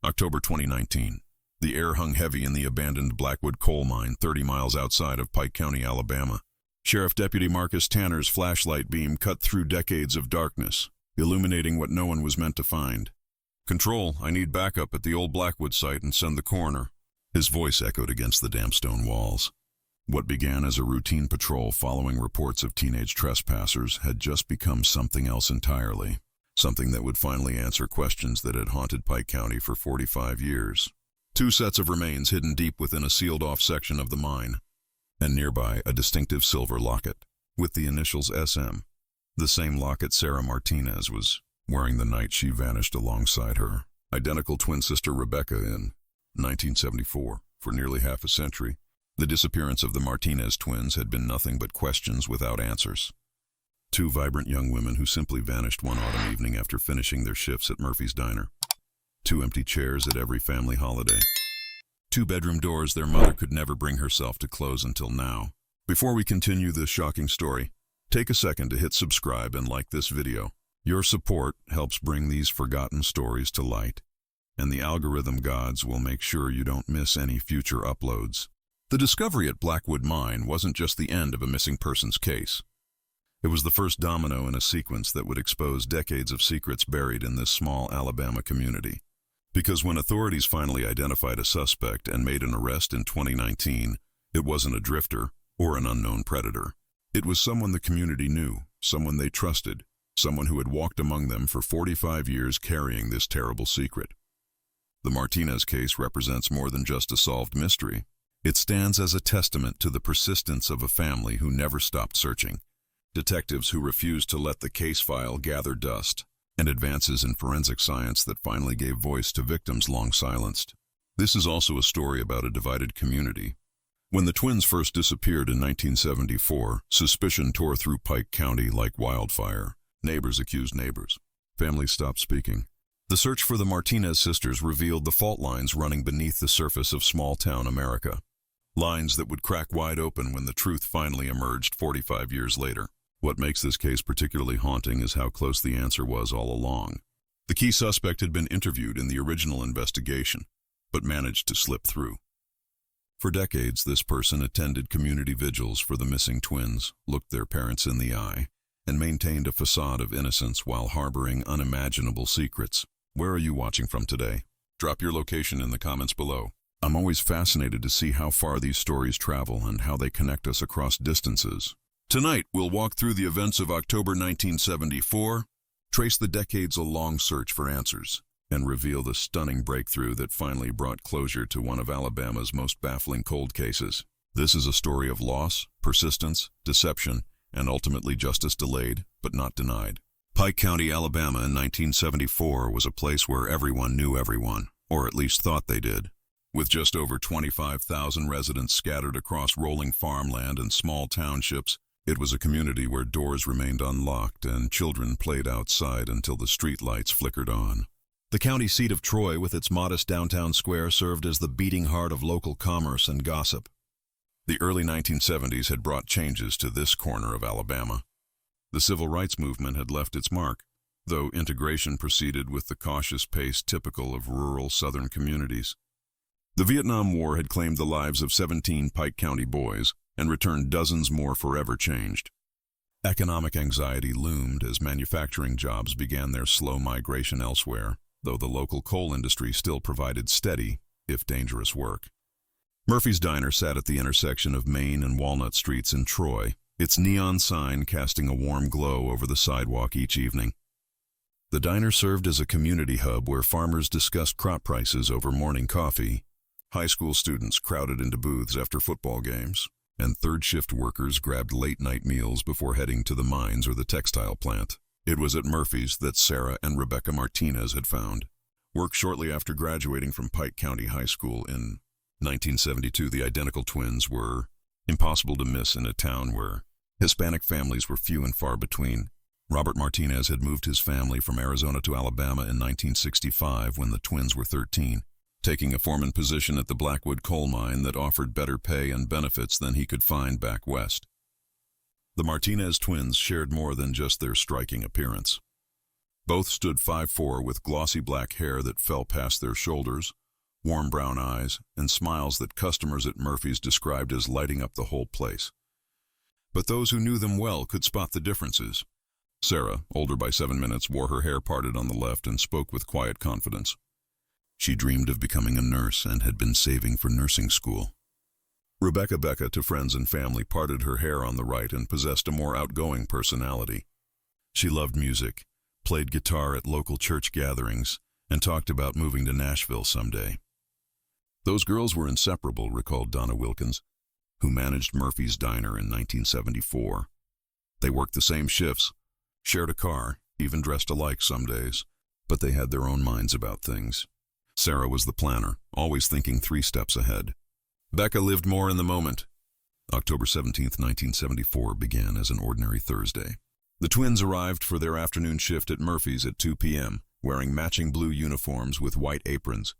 October 2019. The air hung heavy in the abandoned Blackwood coal mine 30 miles outside of Pike County, Alabama. Sheriff Deputy Marcus Tanner's flashlight beam cut through decades of darkness, illuminating what no one was meant to find. "Control, I need backup at the old Blackwood site and send the coroner." His voice echoed against the damp stone walls. What began as a routine patrol following reports of teenage trespassers had just become something else entirely. Something that would finally answer questions that had haunted Pike County for 45 years. 2 sets of remains hidden deep within a sealed-off section of the mine, and nearby a distinctive silver locket with the initials SM, the same locket Sarah Martinez was wearing the night she vanished alongside her identical twin sister Rebecca in 1974. For nearly half a century, the disappearance of the Martinez twins had been nothing but questions without answers. 2 vibrant young women who simply vanished one autumn evening after finishing their shifts at Murphy's Diner. 2 empty chairs at every family holiday. 2 bedroom doors their mother could never bring herself to close until now. Before we continue this shocking story, take a second to hit subscribe and like this video. Your support helps bring these forgotten stories to light, and the algorithm gods will make sure you don't miss any future uploads. The discovery at Blackwood Mine wasn't just the end of a missing persons case. It was the first domino in a sequence that would expose decades of secrets buried in this small Alabama community. Because when authorities finally identified a suspect and made an arrest in 2019, it wasn't a drifter or an unknown predator. It was someone the community knew, someone they trusted, someone who had walked among them for 45 years carrying this terrible secret. The Martinez case represents more than just a solved mystery. It stands as a testament to the persistence of a family who never stopped searching, detectives who refused to let the case file gather dust, and advances in forensic science that finally gave voice to victims long silenced. This is also a story about a divided community. When the twins first disappeared in 1974, suspicion tore through Pike County like wildfire. Neighbors accused neighbors. Families stopped speaking. The search for the Martinez sisters revealed the fault lines running beneath the surface of small-town America. Lines that would crack wide open when the truth finally emerged 45 years later. What makes this case particularly haunting is how close the answer was all along. The key suspect had been interviewed in the original investigation, but managed to slip through. For decades, this person attended community vigils for the missing twins, looked their parents in the eye, and maintained a facade of innocence while harboring unimaginable secrets. Where are you watching from today? Drop your location in the comments below. I'm always fascinated to see how far these stories travel and how they connect us across distances. Tonight, we'll walk through the events of October 1974, trace the decades-long search for answers, and reveal the stunning breakthrough that finally brought closure to one of Alabama's most baffling cold cases. This is a story of loss, persistence, deception, and ultimately justice delayed, but not denied. Pike County, Alabama in 1974 was a place where everyone knew everyone, or at least thought they did. With just over 25,000 residents scattered across rolling farmland and small townships, it was a community where doors remained unlocked and children played outside until the street lights flickered on. The county seat of Troy, with its modest downtown square, served as the beating heart of local commerce and gossip. The early 1970s had brought changes to this corner of Alabama. The civil rights movement had left its mark, though integration proceeded with the cautious pace typical of rural southern communities. The Vietnam War had claimed the lives of 17 Pike County boys and returned dozens more forever changed. Economic anxiety loomed as manufacturing jobs began their slow migration elsewhere, though the local coal industry still provided steady, if dangerous work. Murphy's Diner sat at the intersection of Main and Walnut Streets in Troy, its neon sign casting a warm glow over the sidewalk each evening. The diner served as a community hub where farmers discussed crop prices over morning coffee, high school students crowded into booths after football games, and third-shift workers grabbed late-night meals before heading to the mines or the textile plant. It was at Murphy's that Sarah and Rebecca Martinez had found work shortly after graduating from Pike County High School in 1972. The identical twins were impossible to miss in a town where Hispanic families were few and far between. Robert Martinez had moved his family from Arizona to Alabama in 1965 when the twins were 13. Taking a foreman position at the Blackwood coal mine that offered better pay and benefits than he could find back west. The Martinez twins shared more than just their striking appearance. Both stood 5'4" with glossy black hair that fell past their shoulders, warm brown eyes, and smiles that customers at Murphy's described as lighting up the whole place. But those who knew them well could spot the differences. Sarah, older by 7 minutes, wore her hair parted on the left and spoke with quiet confidence. She dreamed of becoming a nurse and had been saving for nursing school. Rebecca Becca, to friends and family, parted her hair on the right and possessed a more outgoing personality. She loved music, played guitar at local church gatherings, and talked about moving to Nashville someday. Those girls were inseparable, recalled Donna Wilkins, who managed Murphy's Diner in 1974. They worked the same shifts, shared a car, even dressed alike some days, but they had their own minds about things. Sarah was the planner, always thinking 3 steps ahead. Becca lived more in the moment. October 17, 1974 began as an ordinary Thursday. The twins arrived for their afternoon shift at Murphy's at 2 p.m., wearing matching blue uniforms with white aprons.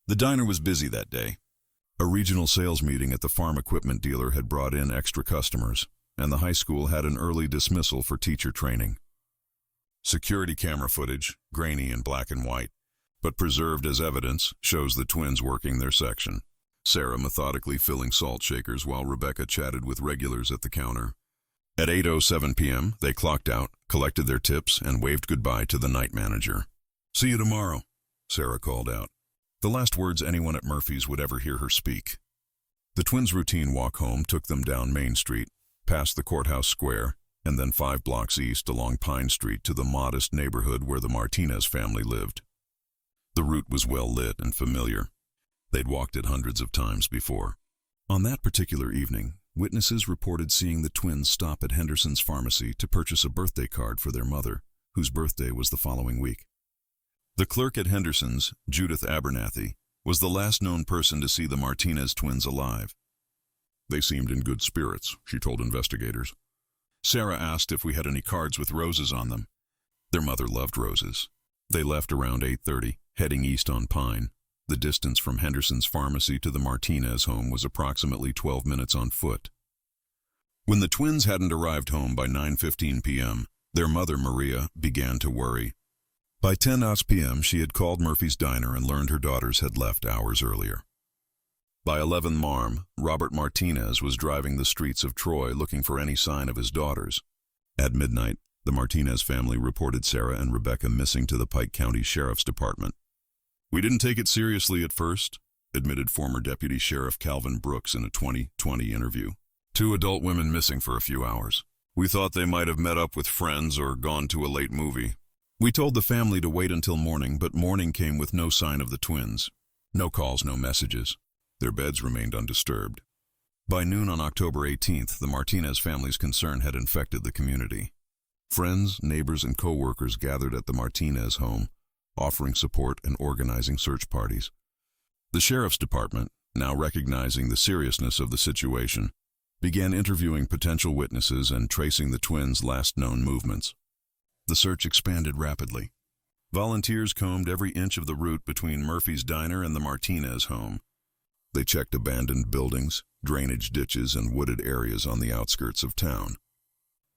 The diner was busy that day. A regional sales meeting at the farm equipment dealer had brought in extra customers, and the high school had an early dismissal for teacher training. Security camera footage, grainy and black and white, but preserved as evidence, shows the twins working their section. Sarah methodically filling salt shakers while Rebecca chatted with regulars at the counter. At 8:07 p.m., they clocked out, collected their tips, and waved goodbye to the night manager. "See you tomorrow," Sarah called out, the last words anyone at Murphy's would ever hear her speak. The twins' routine walk home took them down Main Street, past the courthouse square, and then 5 blocks east along Pine Street to the modest neighborhood where the Martinez family lived. The route was well lit and familiar. They'd walked it hundreds of times before. On that particular evening, witnesses reported seeing the twins stop at Henderson's pharmacy to purchase a birthday card for their mother, whose birthday was the following week. The clerk at Henderson's, Judith Abernathy, was the last known person to see the Martinez twins alive. "They seemed in good spirits," she told investigators. Sarah asked if we had any cards with roses on them. Their mother loved roses. They left around 8:30, heading east on Pine. The distance from Henderson's pharmacy to the Martinez home was approximately 12 minutes on foot. When the twins hadn't arrived home by 9:15 p.m., their mother, Maria, began to worry. By 10 p.m., she had called Murphy's Diner and learned her daughters had left hours earlier. By 11 Marm, Robert Martinez was driving the streets of Troy looking for any sign of his daughters. At midnight, the Martinez family reported Sarah and Rebecca missing to the Pike County Sheriff's Department. "We didn't take it seriously at first," admitted former Deputy Sheriff Calvin Brooks in a 2020 interview. 2 adult women missing for a few hours. "We thought they might have met up with friends or gone to a late movie. We told the family to wait until morning, but morning came with no sign of the twins. No calls, no messages. Their beds remained undisturbed." By noon on October 18th, the Martinez family's concern had infected the community. Friends, neighbors, and co-workers gathered at the Martinez home, offering support and organizing search parties. The Sheriff's Department, now recognizing the seriousness of the situation, began interviewing potential witnesses and tracing the twins' last known movements. The search expanded rapidly. Volunteers combed every inch of the route between Murphy's Diner and the Martinez home. They checked abandoned buildings, drainage ditches, and wooded areas on the outskirts of town.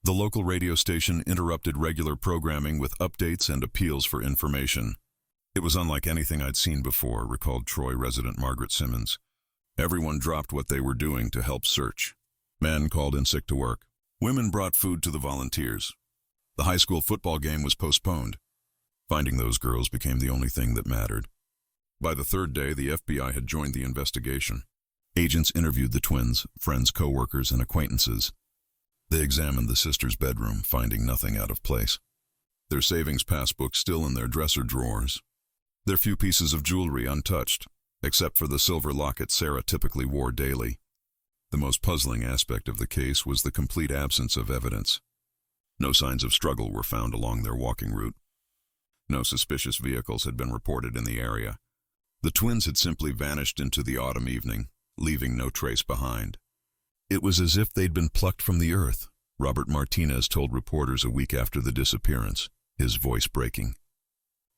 The local radio station interrupted regular programming with updates and appeals for information. "It was unlike anything I'd seen before," recalled Troy resident Margaret Simmons. "Everyone dropped what they were doing to help search. Men called in sick to work. Women brought food to the volunteers. The high school football game was postponed. Finding those girls became the only thing that mattered." By the 3rd day, the FBI had joined the investigation. Agents interviewed the twins, friends, co-workers, and acquaintances. They examined the sisters' bedroom, finding nothing out of place. Their savings passbook still in their dresser drawers. Their few pieces of jewelry untouched, except for the silver locket Sarah typically wore daily. The most puzzling aspect of the case was the complete absence of evidence. No signs of struggle were found along their walking route. No suspicious vehicles had been reported in the area. The twins had simply vanished into the autumn evening, leaving no trace behind. "It was as if they'd been plucked from the earth," Robert Martinez told reporters a week after the disappearance, his voice breaking.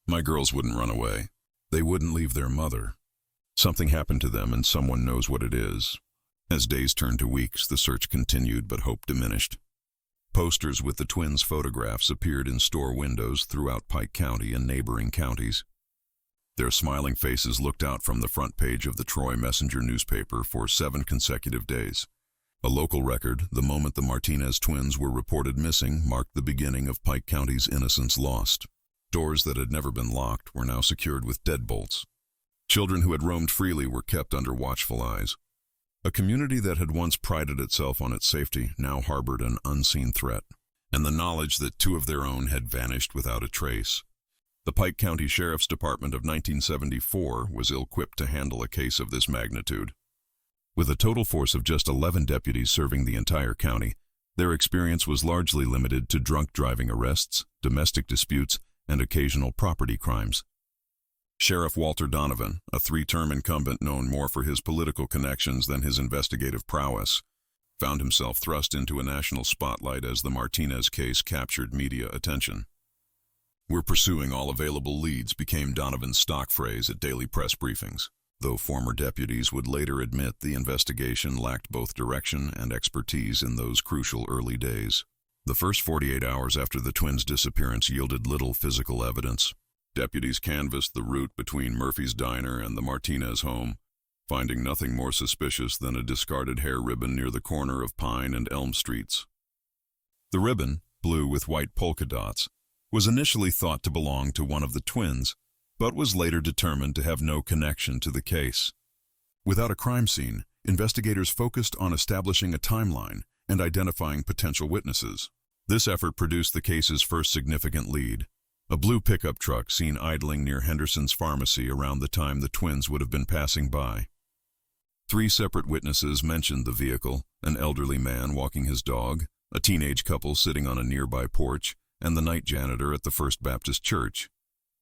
"My girls wouldn't run away. They wouldn't leave their mother. Something happened to them and someone knows what it is." As days turned to weeks, the search continued, but hope diminished. Posters with the twins' photographs appeared in store windows throughout Pike County and neighboring counties. Their smiling faces looked out from the front page of the Troy Messenger newspaper for 7 consecutive days. A local record, the moment the Martinez twins were reported missing, marked the beginning of Pike County's innocence lost. Doors that had never been locked were now secured with deadbolts. Children who had roamed freely were kept under watchful eyes. A community that had once prided itself on its safety now harbored an unseen threat, and the knowledge that 2 of their own had vanished without a trace. The Pike County Sheriff's Department of 1974 was ill-equipped to handle a case of this magnitude. With a total force of just 11 deputies serving the entire county, their experience was largely limited to drunk driving arrests, domestic disputes, and occasional property crimes. Sheriff Walter Donovan, a 3-term incumbent known more for his political connections than his investigative prowess, found himself thrust into a national spotlight as the Martinez case captured media attention. "We're pursuing all available leads" became Donovan's stock phrase at daily press briefings, though former deputies would later admit the investigation lacked both direction and expertise in those crucial early days. The first 48 hours after the twins' disappearance yielded little physical evidence. Deputies canvassed the route between Murphy's Diner and the Martinez home, finding nothing more suspicious than a discarded hair ribbon near the corner of Pine and Elm Streets. The ribbon, blue with white polka dots, was initially thought to belong to one of the twins, but was later determined to have no connection to the case. Without a crime scene, investigators focused on establishing a timeline and identifying potential witnesses. This effort produced the case's first significant lead: a blue pickup truck seen idling near Henderson's Pharmacy around the time the twins would have been passing by. 3 separate witnesses mentioned the vehicle: an elderly man walking his dog, a teenage couple sitting on a nearby porch, and the night janitor at the First Baptist Church.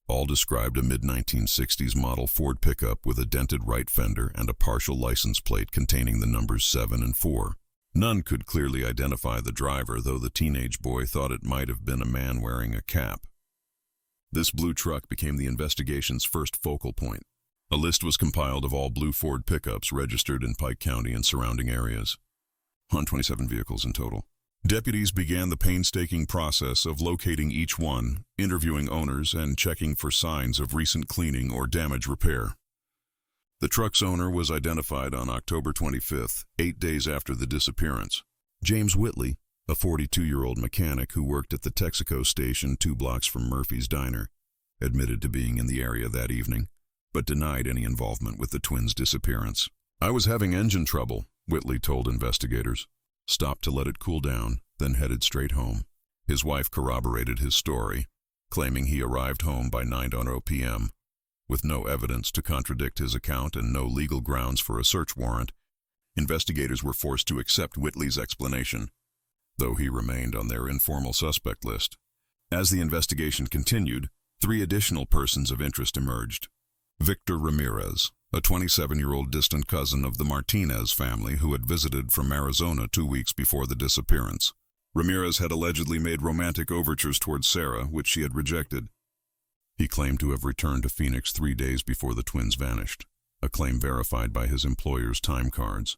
All described a mid-1960s model Ford pickup with a dented right fender and a partial license plate containing the numbers 7 and 4. None could clearly identify the driver, though the teenage boy thought it might have been a man wearing a cap. This blue truck became the investigation's first focal point. A list was compiled of all blue Ford pickups registered in Pike County and surrounding areas. 127 vehicles in total. Deputies began the painstaking process of locating each one, interviewing owners, and checking for signs of recent cleaning or damage repair. The truck's owner was identified on October 25th, 8 days after the disappearance. James Whitley, a 42-year-old mechanic who worked at the Texaco station 2 blocks from Murphy's Diner, admitted to being in the area that evening, but denied any involvement with the twins' disappearance. "I was having engine trouble," Whitley told investigators. Stopped to let it cool down, then headed straight home. His wife corroborated his story, claiming he arrived home by 9:00 p.m. With no evidence to contradict his account and no legal grounds for a search warrant, investigators were forced to accept Whitley's explanation, though he remained on their informal suspect list. As the investigation continued, 3 additional persons of interest emerged. Victor Ramirez, a 27-year-old distant cousin of the Martinez family who had visited from Arizona 2 weeks before the disappearance. Ramirez had allegedly made romantic overtures towards Sarah, which she had rejected. He claimed to have returned to Phoenix 3 days before the twins vanished, a claim verified by his employer's time cards,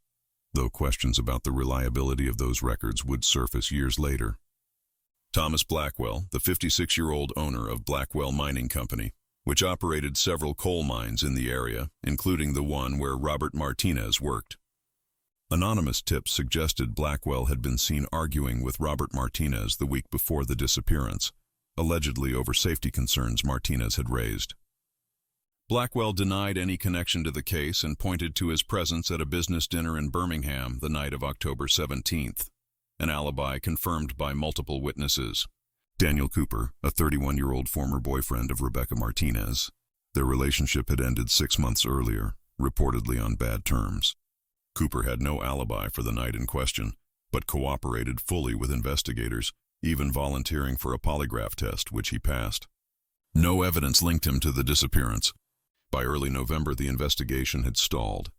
though questions about the reliability of those records would surface years later. Thomas Blackwell, the 56-year-old owner of Blackwell Mining Company, which operated several coal mines in the area, including the one where Robert Martinez worked. Anonymous tips suggested Blackwell had been seen arguing with Robert Martinez the week before the disappearance, allegedly over safety concerns Martinez had raised. Blackwell denied any connection to the case and pointed to his presence at a business dinner in Birmingham the night of October 17th, an alibi confirmed by multiple witnesses. Daniel Cooper, a 31-year-old former boyfriend of Rebecca Martinez. Their relationship had ended 6 months earlier, reportedly on bad terms. Cooper had no alibi for the night in question, but cooperated fully with investigators, even volunteering for a polygraph test, which he passed. No evidence linked him to the disappearance. By early November, the investigation had stalled.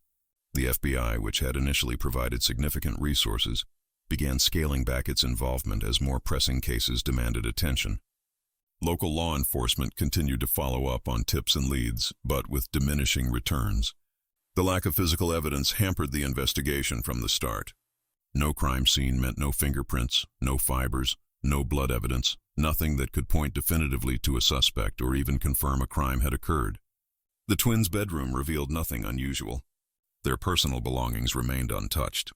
The FBI, which had initially provided significant resources, began scaling back its involvement as more pressing cases demanded attention. Local law enforcement continued to follow up on tips and leads, but with diminishing returns. The lack of physical evidence hampered the investigation from the start. No crime scene meant no fingerprints, no fibers, no blood evidence, nothing that could point definitively to a suspect or even confirm a crime had occurred. The twins' bedroom revealed nothing unusual. Their personal belongings remained untouched.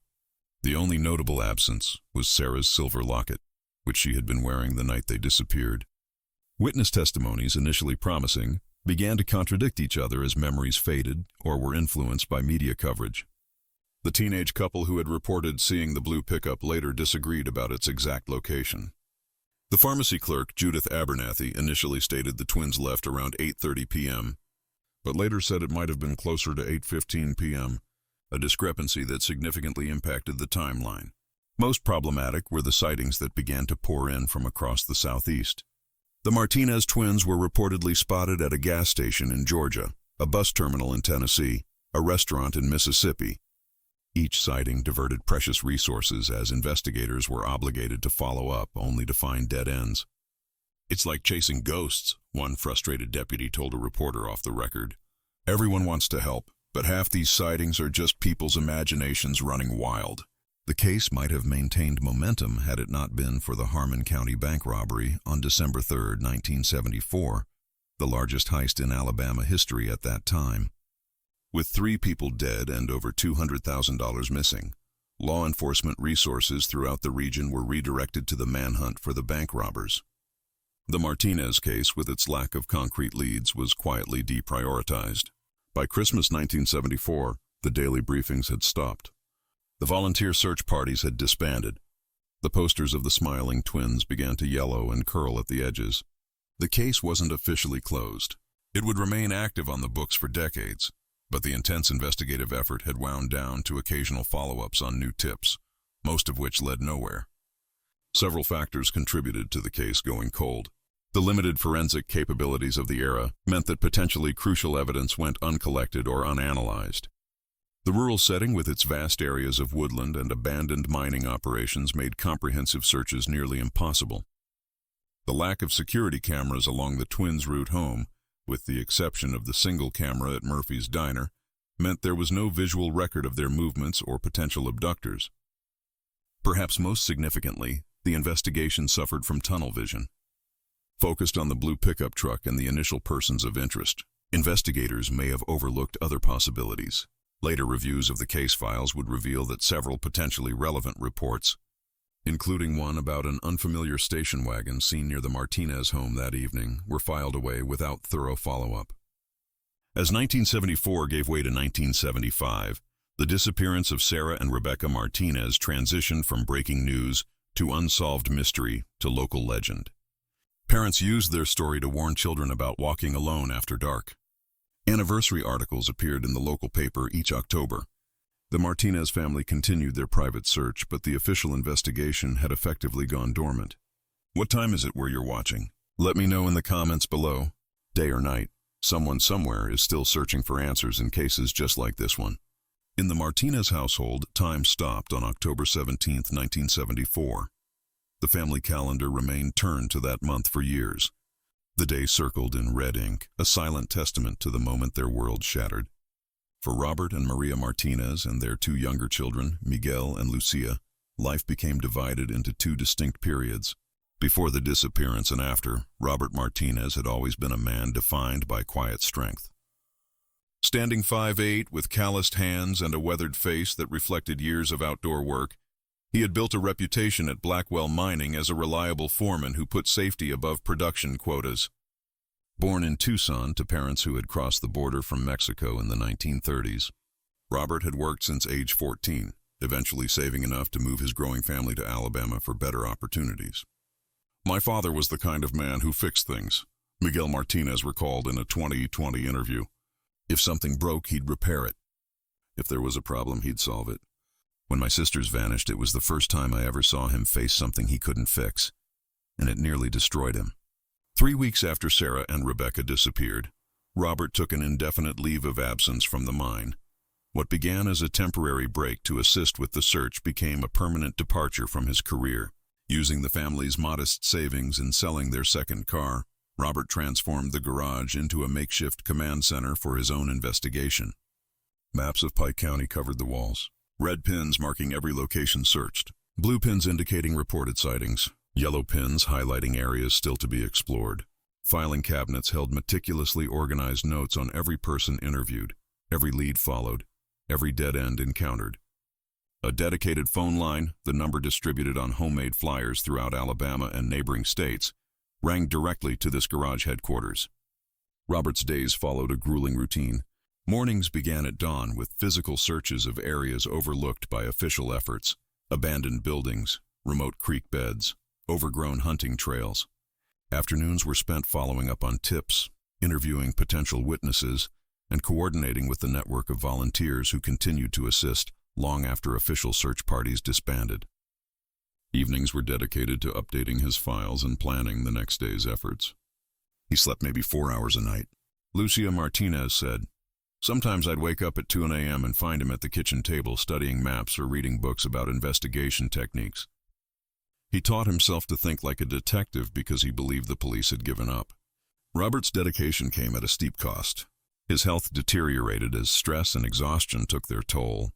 The only notable absence was Sarah's silver locket, which she had been wearing the night they disappeared. Witness testimonies, initially promising, began to contradict each other as memories faded or were influenced by media coverage. The teenage couple who had reported seeing the blue pickup later disagreed about its exact location. The pharmacy clerk, Judith Abernathy, initially stated the twins left around 8:30 p.m., but later said it might have been closer to 8:15 p.m., a discrepancy that significantly impacted the timeline. Most problematic were the sightings that began to pour in from across the southeast. The Martinez twins were reportedly spotted at a gas station in Georgia, a bus terminal in Tennessee, a restaurant in Mississippi. Each sighting diverted precious resources as investigators were obligated to follow up only to find dead ends. "It's like chasing ghosts," one frustrated deputy told a reporter off the record. "Everyone wants to help, but half these sightings are just people's imaginations running wild." The case might have maintained momentum had it not been for the Harmon County bank robbery on December 3, 1974, the largest heist in Alabama history at that time. With 3 people dead and over $200,000 missing, law enforcement resources throughout the region were redirected to the manhunt for the bank robbers. The Martinez case, with its lack of concrete leads, was quietly deprioritized. By Christmas 1974, the daily briefings had stopped. The volunteer search parties had disbanded. The posters of the smiling twins began to yellow and curl at the edges. The case wasn't officially closed. It would remain active on the books for decades, but the intense investigative effort had wound down to occasional follow-ups on new tips, most of which led nowhere. Several factors contributed to the case going cold. The limited forensic capabilities of the era meant that potentially crucial evidence went uncollected or unanalyzed. The rural setting with its vast areas of woodland and abandoned mining operations made comprehensive searches nearly impossible. The lack of security cameras along the twins' route home, with the exception of the single camera at Murphy's Diner, meant there was no visual record of their movements or potential abductors. Perhaps most significantly, the investigation suffered from tunnel vision. Focused on the blue pickup truck and the initial persons of interest, investigators may have overlooked other possibilities. Later reviews of the case files would reveal that several potentially relevant reports, including one about an unfamiliar station wagon seen near the Martinez home that evening, were filed away without thorough follow-up. As 1974 gave way to 1975, the disappearance of Sarah and Rebecca Martinez transitioned from breaking news to unsolved mystery to local legend. Parents used their story to warn children about walking alone after dark. Anniversary articles appeared in the local paper each October. The Martinez family continued their private search, but the official investigation had effectively gone dormant. What time is it where you're watching? Let me know in the comments below. Day or night, someone somewhere is still searching for answers in cases just like this one. In the Martinez household, time stopped on October 17, 1974. The family calendar remained turned to that month for years. The day circled in red ink, a silent testament to the moment their world shattered. For Robert and Maria Martinez and their 2 younger children, Miguel and Lucia, life became divided into 2 distinct periods. Before the disappearance and after, Robert Martinez had always been a man defined by quiet strength. Standing 5'8", with calloused hands and a weathered face that reflected years of outdoor work, he had built a reputation at Blackwell Mining as a reliable foreman who put safety above production quotas. Born in Tucson to parents who had crossed the border from Mexico in the 1930s, Robert had worked since age 14, eventually saving enough to move his growing family to Alabama for better opportunities. "My father was the kind of man who fixed things," Miguel Martinez recalled in a 2020 interview. "If something broke, he'd repair it. If there was a problem, he'd solve it. When my sisters vanished, it was the first time I ever saw him face something he couldn't fix, and it nearly destroyed him." 3 weeks after Sarah and Rebecca disappeared, Robert took an indefinite leave of absence from the mine. What began as a temporary break to assist with the search became a permanent departure from his career. Using the family's modest savings and selling their second car, Robert transformed the garage into a makeshift command center for his own investigation. Maps of Pike County covered the walls. red pins marking every location searched, blue pins indicating reported sightings, yellow pins highlighting areas still to be explored. Filing cabinets held meticulously organized notes on every person interviewed, every lead followed, every dead end encountered. A dedicated phone line, the number distributed on homemade flyers throughout Alabama and neighboring states, rang directly to this garage headquarters. Robert's days followed a grueling routine. Mornings began at dawn with physical searches of areas overlooked by official efforts, abandoned buildings, remote creek beds, overgrown hunting trails. Afternoons were spent following up on tips, interviewing potential witnesses, and coordinating with the network of volunteers who continued to assist long after official search parties disbanded. Evenings were dedicated to updating his files and planning the next day's efforts. He slept maybe 4 hours a night. Lucia Martinez said, "Sometimes I'd wake up at 2 a.m. and find him at the kitchen table studying maps or reading books about investigation techniques." He taught himself to think like a detective because he believed the police had given up. Robert's dedication came at a steep cost. His health deteriorated as stress and exhaustion took their toll.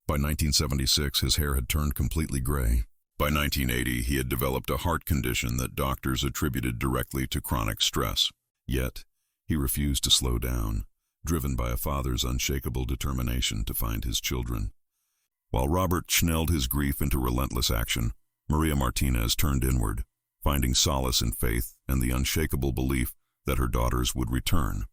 By 1976, his hair had turned completely gray. By 1980, he had developed a heart condition that doctors attributed directly to chronic stress. Yet, he refused to slow down, driven by a father's unshakable determination to find his children. While Robert channeled his grief into relentless action, Maria Martinez turned inward, finding solace in faith and the unshakable belief that her daughters would return.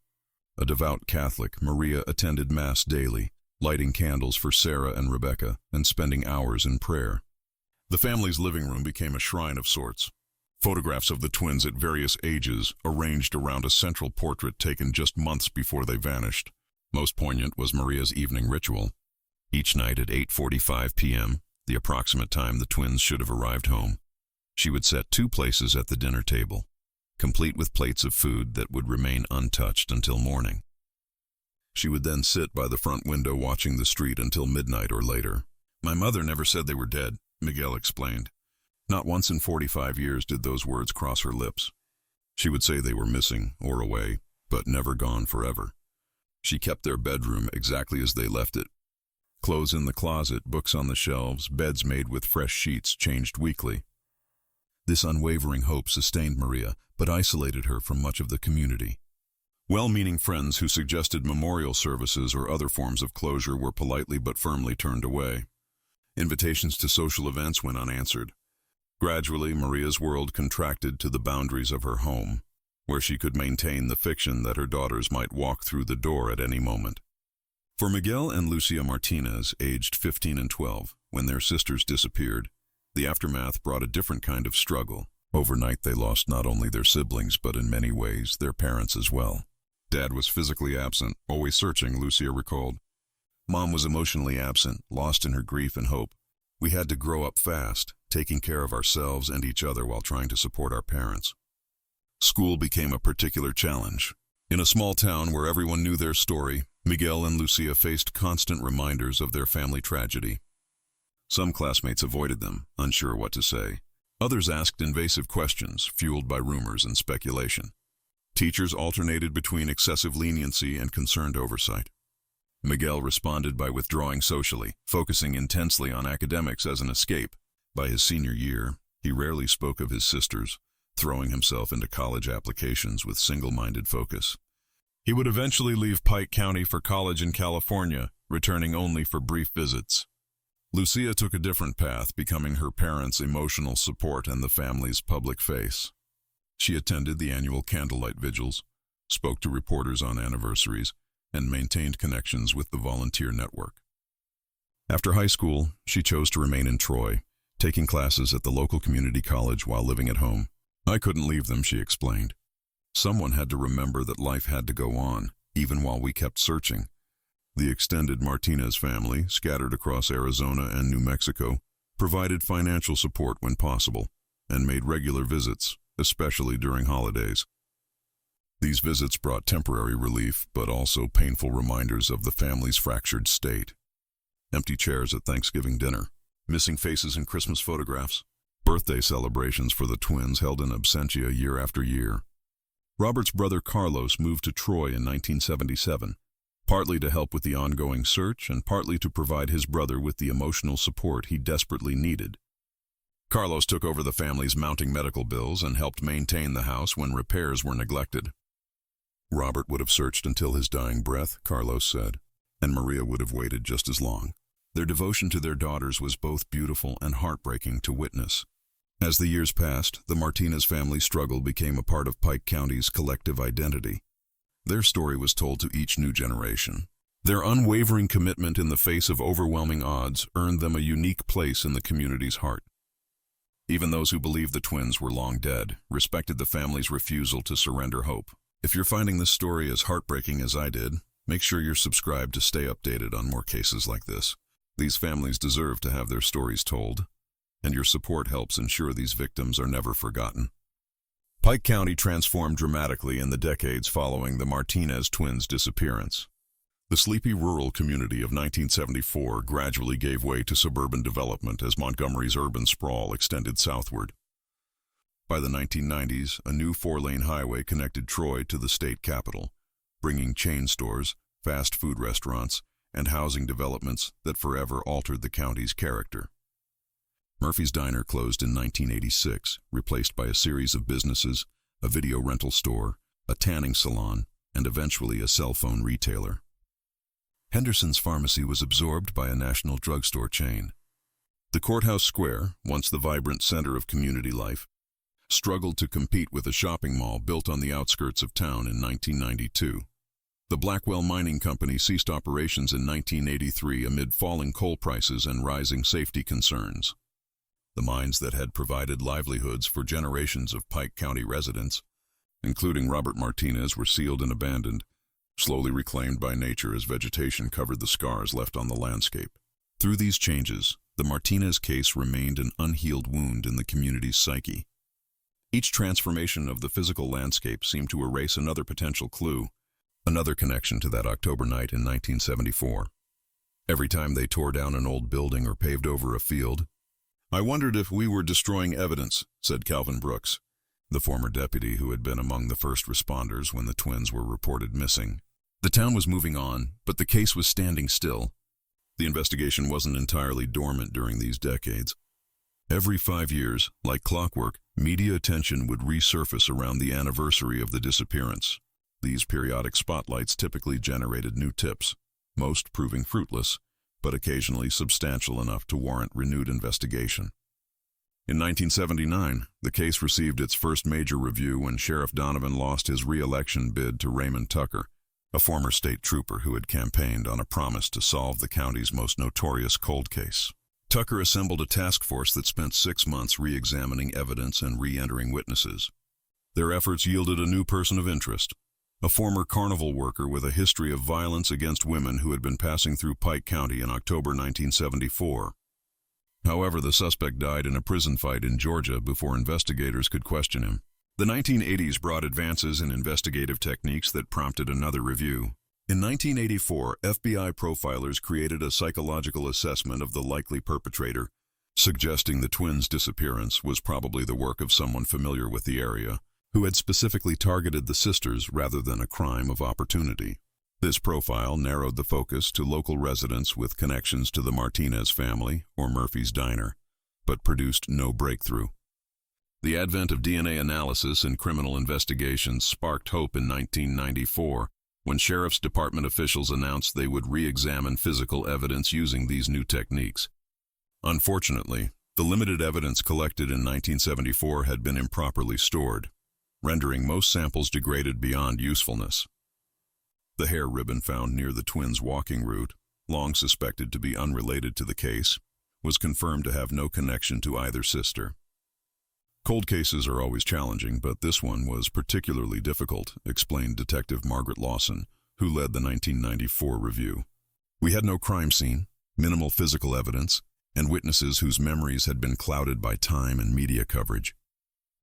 A devout Catholic, Maria attended Mass daily, lighting candles for Sarah and Rebecca and spending hours in prayer. The family's living room became a shrine of sorts. Photographs of the twins at various ages arranged around a central portrait taken just months before they vanished. Most poignant was Maria's evening ritual. Each night at 8:45 p.m., the approximate time the twins should have arrived home, she would set 2 places at the dinner table, complete with plates of food that would remain untouched until morning. She would then sit by the front window watching the street until midnight or later. "My mother never said they were dead," Miguel explained. Not once in 45 years did those words cross her lips. She would say they were missing or away, but never gone forever. She kept their bedroom exactly as they left it. Clothes in the closet, books on the shelves, beds made with fresh sheets changed weekly. This unwavering hope sustained Maria, but isolated her from much of the community. Well-meaning friends who suggested memorial services or other forms of closure were politely but firmly turned away. Invitations to social events went unanswered. Gradually, Maria's world contracted to the boundaries of her home, where she could maintain the fiction that her daughters might walk through the door at any moment. For Miguel and Lucia Martinez, aged 15 and 12, when their sisters disappeared, the aftermath brought a different kind of struggle. Overnight, they lost not only their siblings, but in many ways, their parents as well. Dad was physically absent, always searching, Lucia recalled. Mom was emotionally absent, lost in her grief and hope. We had to grow up fast, taking care of ourselves and each other while trying to support our parents. School became a particular challenge. In a small town where everyone knew their story, Miguel and Lucia faced constant reminders of their family tragedy. Some classmates avoided them, unsure what to say. Others asked invasive questions, fueled by rumors and speculation. Teachers alternated between excessive leniency and concerned oversight. Miguel responded by withdrawing socially, focusing intensely on academics as an escape. By his senior year, he rarely spoke of his sisters, throwing himself into college applications with single-minded focus. He would eventually leave Pike County for college in California, returning only for brief visits. Lucia took a different path, becoming her parents' emotional support and the family's public face. She attended the annual candlelight vigils, spoke to reporters on anniversaries, and maintained connections with the volunteer network. After high school, she chose to remain in Troy, taking classes at the local community college while living at home. "I couldn't leave them," she explained. "Someone had to remember that life had to go on, even while we kept searching." The extended Martinez family, scattered across Arizona and New Mexico, provided financial support when possible, and made regular visits, especially during holidays. These visits brought temporary relief, but also painful reminders of the family's fractured state. Empty chairs at Thanksgiving dinner, missing faces in Christmas photographs, birthday celebrations for the twins held in absentia year after year. Robert's brother Carlos moved to Troy in 1977, partly to help with the ongoing search and partly to provide his brother with the emotional support he desperately needed. Carlos took over the family's mounting medical bills and helped maintain the house when repairs were neglected. Robert would have searched until his dying breath, Carlos said, and Maria would have waited just as long. Their devotion to their daughters was both beautiful and heartbreaking to witness. As the years passed, the Martinez family struggle became a part of Pike County's collective identity. Their story was told to each new generation. Their unwavering commitment in the face of overwhelming odds earned them a unique place in the community's heart. Even those who believed the twins were long dead respected the family's refusal to surrender hope. If you're finding this story as heartbreaking as I did, make sure you're subscribed to stay updated on more cases like this. These families deserve to have their stories told, and your support helps ensure these victims are never forgotten. Pike County transformed dramatically in the decades following the Martinez twins' disappearance. The sleepy rural community of 1974 gradually gave way to suburban development as Montgomery's urban sprawl extended southward. By the 1990s, a new 4-lane highway connected Troy to the state capital, bringing chain stores, fast food restaurants, and housing developments that forever altered the county's character. Murphy's Diner closed in 1986, replaced by a series of businesses, a video rental store, a tanning salon, and eventually a cell phone retailer. Henderson's Pharmacy was absorbed by a national drugstore chain. The Courthouse Square, once the vibrant center of community life, struggled to compete with a shopping mall built on the outskirts of town in 1992. The Blackwell Mining Company ceased operations in 1983 amid falling coal prices and rising safety concerns. The mines that had provided livelihoods for generations of Pike County residents, including Robert Martinez, were sealed and abandoned, slowly reclaimed by nature as vegetation covered the scars left on the landscape. Through these changes, the Martinez case remained an unhealed wound in the community's psyche. Each transformation of the physical landscape seemed to erase another potential clue, another connection to that October night in 1974. Every time they tore down an old building or paved over a field, "I wondered if we were destroying evidence," said Calvin Brooks, the former deputy who had been among the first responders when the twins were reported missing. The town was moving on, but the case was standing still. The investigation wasn't entirely dormant during these decades. Every 5 years, like clockwork, media attention would resurface around the anniversary of the disappearance. These periodic spotlights typically generated new tips, most proving fruitless, but occasionally substantial enough to warrant renewed investigation. In 1979, the case received its first major review when Sheriff Donovan lost his re-election bid to Raymond Tucker, a former state trooper who had campaigned on a promise to solve the county's most notorious cold case. Tucker assembled a task force that spent 6 months re-examining evidence and re-entering witnesses. Their efforts yielded a new person of interest, a former carnival worker with a history of violence against women who had been passing through Pike County in October 1974. However, the suspect died in a prison fight in Georgia before investigators could question him. The 1980s brought advances in investigative techniques that prompted another review. In 1984, FBI profilers created a psychological assessment of the likely perpetrator, suggesting the twins' disappearance was probably the work of someone familiar with the area, who had specifically targeted the sisters rather than a crime of opportunity. This profile narrowed the focus to local residents with connections to the Martinez family or Murphy's Diner, but produced no breakthrough. The advent of DNA analysis in criminal investigations sparked hope in 1994 when Sheriff's Department officials announced they would re-examine physical evidence using these new techniques. Unfortunately, the limited evidence collected in 1974 had been improperly stored, rendering most samples degraded beyond usefulness. The hair ribbon found near the twins' walking route, long suspected to be unrelated to the case, was confirmed to have no connection to either sister. Cold cases are always challenging, but this one was particularly difficult, explained Detective Margaret Lawson, who led the 1994 review. We had no crime scene, minimal physical evidence, and witnesses whose memories had been clouded by time and media coverage.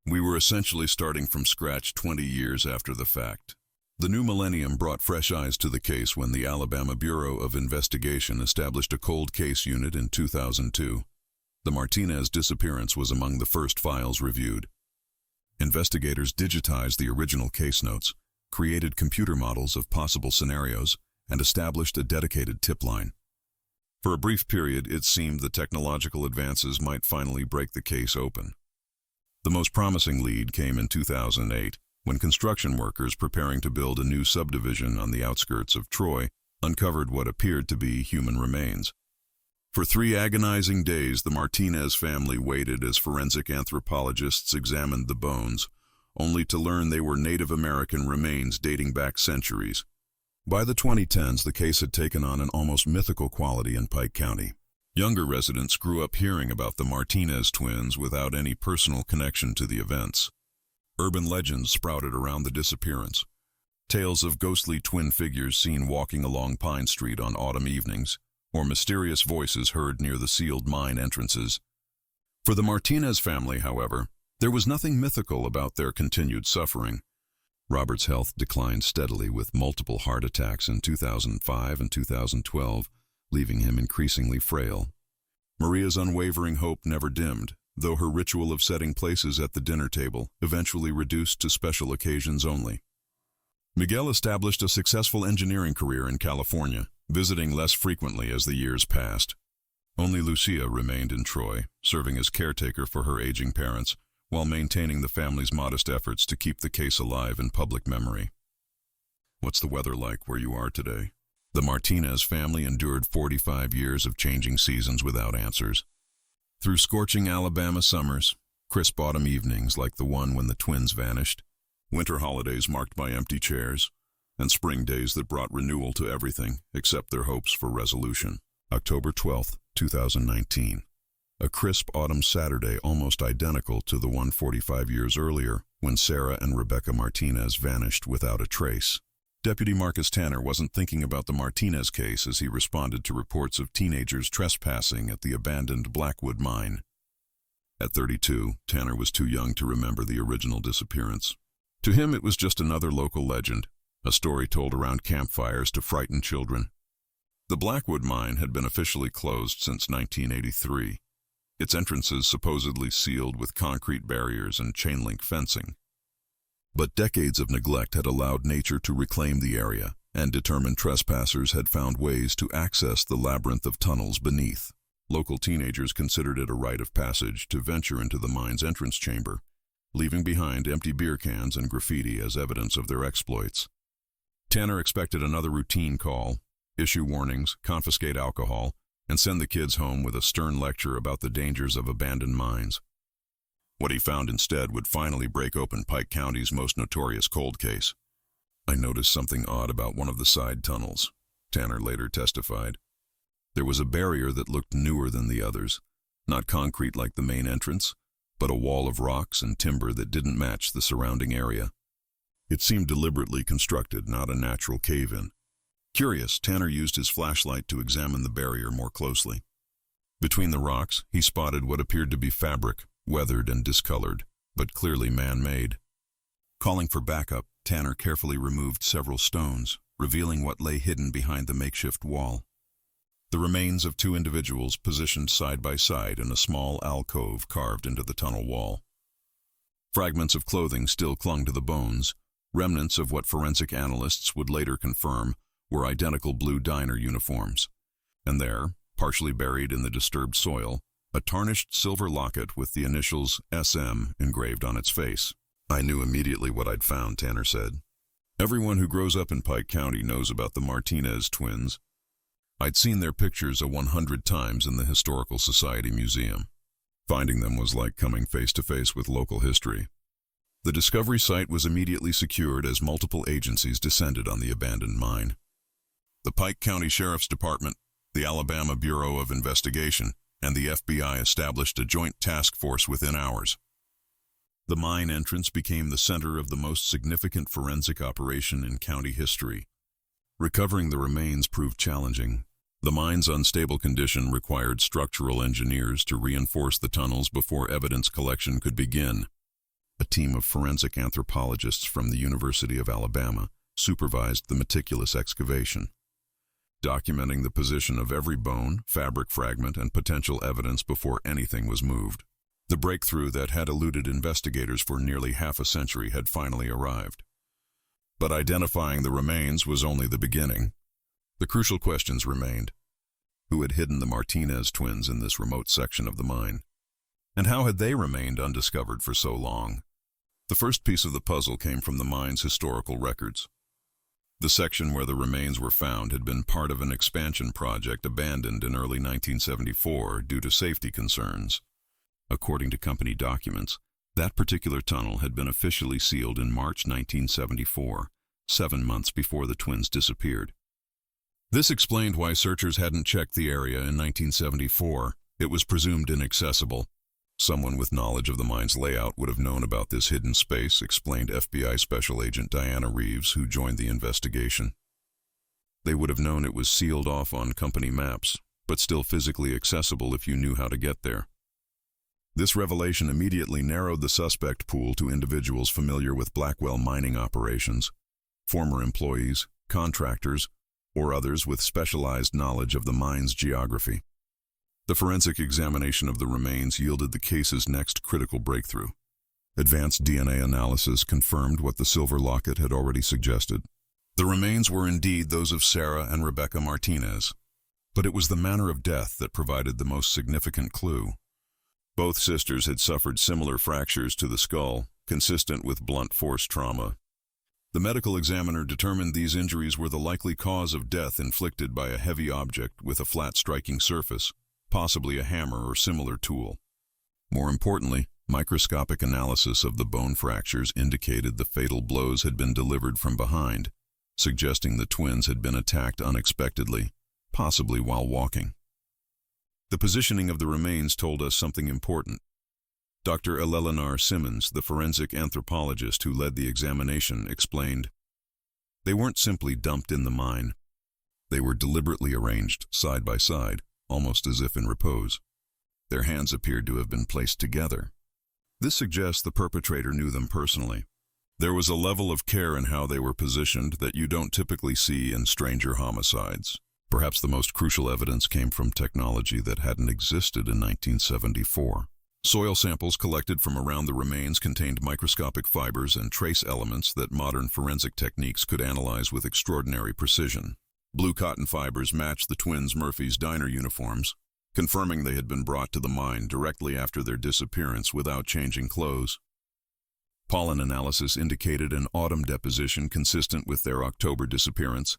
We were essentially starting from scratch 20 years after the fact. The new millennium brought fresh eyes to the case when the Alabama Bureau of Investigation established a cold case unit in 2002. The Martinez disappearance was among the first files reviewed. Investigators digitized the original case notes, created computer models of possible scenarios, and established a dedicated tip line. For a brief period, it seemed the technological advances might finally break the case open. The most promising lead came in 2008, when construction workers preparing to build a new subdivision on the outskirts of Troy uncovered what appeared to be human remains. For 3 agonizing days, the Martinez family waited as forensic anthropologists examined the bones, only to learn they were Native American remains dating back centuries. By the 2010s, the case had taken on an almost mythical quality in Pike County. Younger residents grew up hearing about the Martinez twins without any personal connection to the events. Urban legends sprouted around the disappearance. Tales of ghostly twin figures seen walking along Pine Street on autumn evenings, or mysterious voices heard near the sealed mine entrances. For the Martinez family, however, there was nothing mythical about their continued suffering. Robert's health declined steadily with multiple heart attacks in 2005 and 2012, leaving him increasingly frail. Maria's unwavering hope never dimmed, though her ritual of setting places at the dinner table eventually reduced to special occasions only. Miguel established a successful engineering career in California, visiting less frequently as the years passed. Only Lucia remained in Troy, serving as caretaker for her aging parents, while maintaining the family's modest efforts to keep the case alive in public memory. What's the weather like where you are today? The Martinez family endured 45 years of changing seasons without answers. Through scorching Alabama summers, crisp autumn evenings like the one when the twins vanished, winter holidays marked by empty chairs, and spring days that brought renewal to everything except their hopes for resolution. October 12, 2019. A crisp autumn Saturday almost identical to the one 45 years earlier when Sarah and Rebecca Martinez vanished without a trace. Deputy Marcus Tanner wasn't thinking about the Martinez case as he responded to reports of teenagers trespassing at the abandoned Blackwood mine. At 32, Tanner was too young to remember the original disappearance. To him, it was just another local legend, a story told around campfires to frighten children. The Blackwood mine had been officially closed since 1983, its entrances supposedly sealed with concrete barriers and chain-link fencing. But decades of neglect had allowed nature to reclaim the area, and determined trespassers had found ways to access the labyrinth of tunnels beneath. Local teenagers considered it a rite of passage to venture into the mine's entrance chamber, leaving behind empty beer cans and graffiti as evidence of their exploits. Tanner expected another routine call, issue warnings, confiscate alcohol, and send the kids home with a stern lecture about the dangers of abandoned mines. What he found instead would finally break open Pike County's most notorious cold case. "I noticed something odd about one of the side tunnels," Tanner later testified. There was a barrier that looked newer than the others, not concrete like the main entrance, but a wall of rocks and timber that didn't match the surrounding area. It seemed deliberately constructed, not a natural cave-in. Curious, Tanner used his flashlight to examine the barrier more closely. Between the rocks, he spotted what appeared to be fabric, weathered and discolored, but clearly man-made. Calling for backup, Tanner carefully removed several stones, revealing what lay hidden behind the makeshift wall. The remains of 2 individuals positioned side by side in a small alcove carved into the tunnel wall. Fragments of clothing still clung to the bones, remnants of what forensic analysts would later confirm were identical blue diner uniforms. And there, partially buried in the disturbed soil, a tarnished silver locket with the initials SM engraved on its face. "I knew immediately what I'd found," Tanner said. "Everyone who grows up in Pike County knows about the Martinez twins. I'd seen their pictures 100 times in the Historical Society Museum. Finding them was like coming face to face with local history." The discovery site was immediately secured as multiple agencies descended on the abandoned mine. The Pike County Sheriff's Department, the Alabama Bureau of Investigation, and the FBI established a joint task force within hours. The mine entrance became the center of the most significant forensic operation in county history. Recovering the remains proved challenging. The mine's unstable condition required structural engineers to reinforce the tunnels before evidence collection could begin. A team of forensic anthropologists from the University of Alabama supervised the meticulous excavation, documenting the position of every bone, fabric fragment, and potential evidence before anything was moved. The breakthrough that had eluded investigators for nearly half a century had finally arrived. But identifying the remains was only the beginning. The crucial questions remained. Who had hidden the Martinez twins in this remote section of the mine? And how had they remained undiscovered for so long? The first piece of the puzzle came from the mine's historical records. The section where the remains were found had been part of an expansion project abandoned in early 1974 due to safety concerns. According to company documents, that particular tunnel had been officially sealed in March 1974, 7 months before the twins disappeared. This explained why searchers hadn't checked the area in 1974. It was presumed inaccessible. Someone with knowledge of the mine's layout would have known about this hidden space, explained FBI Special Agent Diana Reeves, who joined the investigation. They would have known it was sealed off on company maps, but still physically accessible if you knew how to get there. This revelation immediately narrowed the suspect pool to individuals familiar with Blackwell mining operations, former employees, contractors, or others with specialized knowledge of the mine's geography. The forensic examination of the remains yielded the case's next critical breakthrough. Advanced DNA analysis confirmed what the silver locket had already suggested. The remains were indeed those of Sarah and Rebecca Martinez, but it was the manner of death that provided the most significant clue. Both sisters had suffered similar fractures to the skull, consistent with blunt force trauma. The medical examiner determined these injuries were the likely cause of death inflicted by a heavy object with a flat striking surface, possibly a hammer or similar tool. More importantly, microscopic analysis of the bone fractures indicated the fatal blows had been delivered from behind, suggesting the twins had been attacked unexpectedly, possibly while walking. The positioning of the remains told us something important. Dr. Eleanor Simmons, the forensic anthropologist who led the examination, explained, "They weren't simply dumped in the mine. They were deliberately arranged side by side, almost as if in repose. Their hands appeared to have been placed together. This suggests the perpetrator knew them personally. There was a level of care in how they were positioned that you don't typically see in stranger homicides. Perhaps the most crucial evidence came from technology that hadn't existed in 1974. Soil samples collected from around the remains contained microscopic fibers and trace elements that modern forensic techniques could analyze with extraordinary precision. Blue cotton fibers matched the twins' Murphy's Diner uniforms, confirming they had been brought to the mine directly after their disappearance without changing clothes. Pollen analysis indicated an autumn deposition consistent with their October disappearance,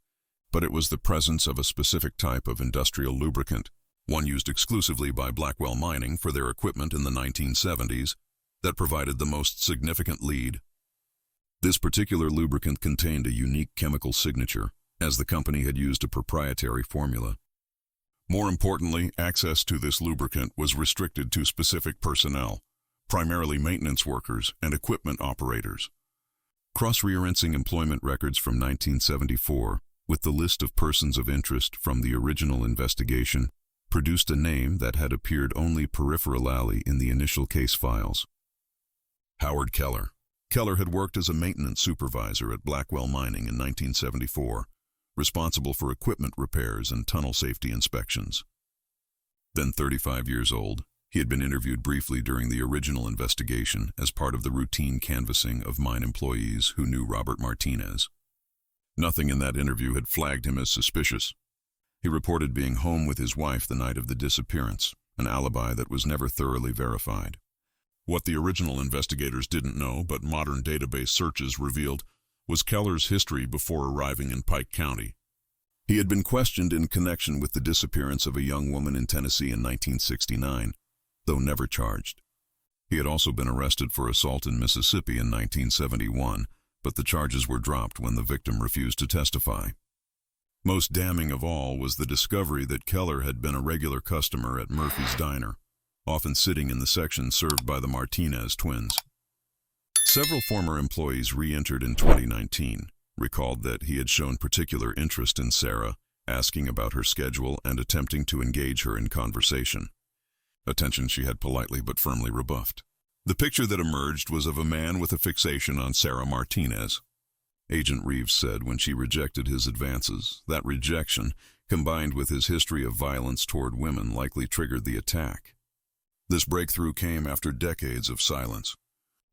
but it was the presence of a specific type of industrial lubricant, one used exclusively by Blackwell Mining for their equipment in the 1970s, that provided the most significant lead. This particular lubricant contained a unique chemical signature, as the company had used a proprietary formula. More importantly, access to this lubricant was restricted to specific personnel, primarily maintenance workers and equipment operators. Cross-referencing employment records from 1974 with the list of persons of interest from the original investigation produced a name that had appeared only peripherally in the initial case files. Howard Keller. Keller had worked as a maintenance supervisor at Blackwell Mining in 1974, responsible for equipment repairs and tunnel safety inspections. Then 35 years old, he had been interviewed briefly during the original investigation as part of the routine canvassing of mine employees who knew Robert Martinez. Nothing in that interview had flagged him as suspicious. He reported being home with his wife the night of the disappearance, an alibi that was never thoroughly verified. What the original investigators didn't know, but modern database searches revealed, was Keller's history before arriving in Pike County. He had been questioned in connection with the disappearance of a young woman in Tennessee in 1969, though never charged. He had also been arrested for assault in Mississippi in 1971, but the charges were dropped when the victim refused to testify. Most damning of all was the discovery that Keller had been a regular customer at Murphy's Diner, often sitting in the section served by the Martinez twins. Several former employees re-entered in 2019, recalled that he had shown particular interest in Sarah, asking about her schedule and attempting to engage her in conversation. Attention she had politely but firmly rebuffed. The picture that emerged was of a man with a fixation on Sarah Martinez. Agent Reeves said when she rejected his advances, that rejection, combined with his history of violence toward women, likely triggered the attack. This breakthrough came after decades of silence.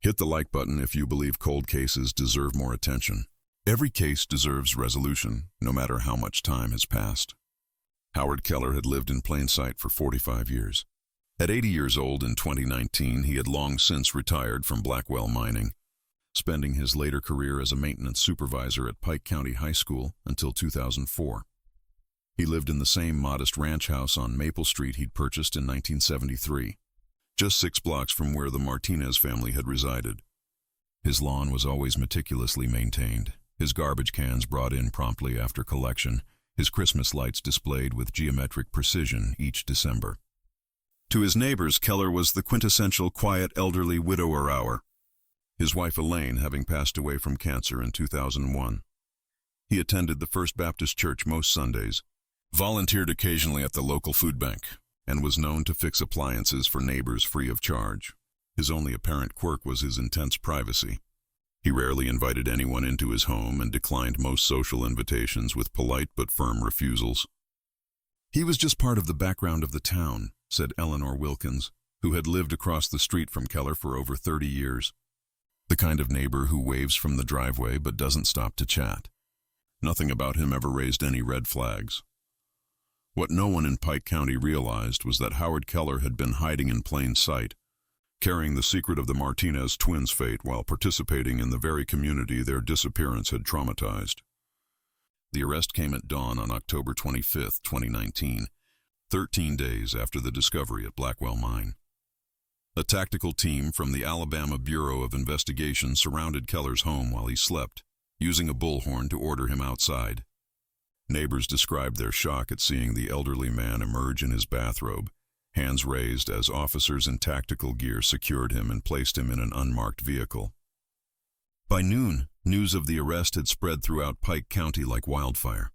Hit the like button if you believe cold cases deserve more attention. Every case deserves resolution, no matter how much time has passed. Howard Keller had lived in plain sight for 45 years. At 80 years old in 2019, he had long since retired from Blackwell mining, spending his later career as a maintenance supervisor at Pike County High School until 2004. He lived in the same modest ranch house on Maple Street he'd purchased in 1973, just 6 blocks from where the Martinez family had resided. His lawn was always meticulously maintained, his garbage cans brought in promptly after collection, his Christmas lights displayed with geometric precision each December. To his neighbors, Keller was the quintessential quiet elderly widower, his wife Elaine having passed away from cancer in 2001. He attended the First Baptist Church most Sundays, volunteered occasionally at the local food bank, and was known to fix appliances for neighbors free of charge. His only apparent quirk was his intense privacy. He rarely invited anyone into his home and declined most social invitations with polite but firm refusals. He was just part of the background of the town, said Eleanor Wilkins, who had lived across the street from Keller for over 30 years. The kind of neighbor who waves from the driveway but doesn't stop to chat. Nothing about him ever raised any red flags. What no one in Pike County realized was that Howard Keller had been hiding in plain sight, carrying the secret of the Martinez twins' fate while participating in the very community their disappearance had traumatized. The arrest came at dawn on October 25, 2019, 13 days after the discovery at Blackwell Mine. A tactical team from the Alabama Bureau of Investigation surrounded Keller's home while he slept, using a bullhorn to order him outside. Neighbors described their shock at seeing the elderly man emerge in his bathrobe, hands raised as officers in tactical gear secured him and placed him in an unmarked vehicle. By noon, news of the arrest had spread throughout Pike County like wildfire.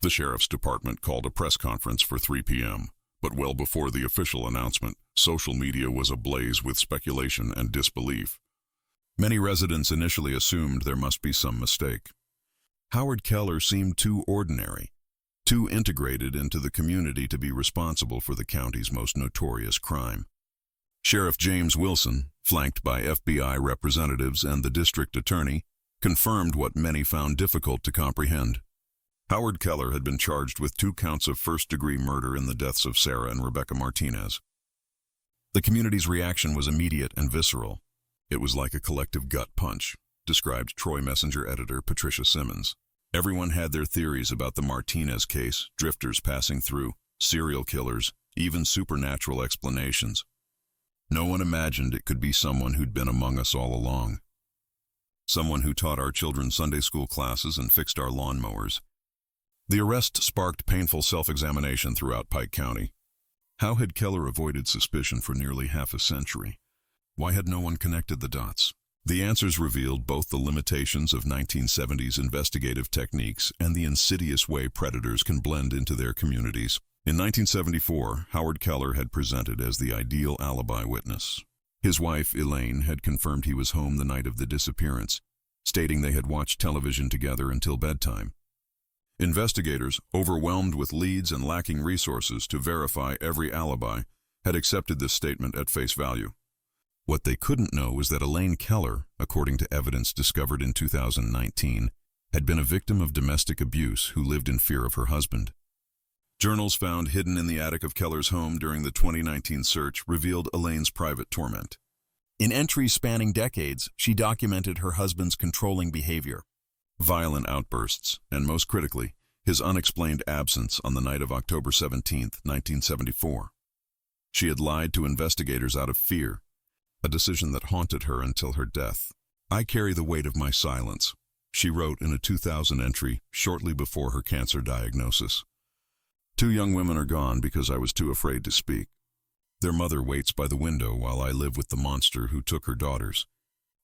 The sheriff's department called a press conference for 3 p.m., but well before the official announcement, social media was ablaze with speculation and disbelief. Many residents initially assumed there must be some mistake. Howard Keller seemed too ordinary, too integrated into the community to be responsible for the county's most notorious crime. Sheriff James Wilson, flanked by FBI representatives and the district attorney, confirmed what many found difficult to comprehend. Howard Keller had been charged with 2 counts of first-degree murder in the deaths of Sarah and Rebecca Martinez. The community's reaction was immediate and visceral. It was like a collective gut punch, described Troy Messenger editor Patricia Simmons. Everyone had their theories about the Martinez case, drifters passing through, serial killers, even supernatural explanations. No one imagined it could be someone who'd been among us all along. Someone who taught our children Sunday school classes and fixed our lawnmowers. The arrest sparked painful self-examination throughout Pike County. How had Keller avoided suspicion for nearly half a century? Why had no one connected the dots? The answers revealed both the limitations of 1970s investigative techniques and the insidious way predators can blend into their communities. In 1974, Howard Keller had presented as the ideal alibi witness. His wife, Elaine, had confirmed he was home the night of the disappearance, stating they had watched television together until bedtime. Investigators, overwhelmed with leads and lacking resources to verify every alibi, had accepted this statement at face value. What they couldn't know was that Elaine Keller, according to evidence discovered in 2019, had been a victim of domestic abuse who lived in fear of her husband. Journals found hidden in the attic of Keller's home during the 2019 search revealed Elaine's private torment. In entries spanning decades, she documented her husband's controlling behavior, violent outbursts, and most critically, his unexplained absence on the night of October 17, 1974. She had lied to investigators out of fear, a decision that haunted her until her death. "I carry the weight of my silence," she wrote in a 2000 entry shortly before her cancer diagnosis. "2 young women are gone because I was too afraid to speak. Their mother waits by the window while I live with the monster who took her daughters."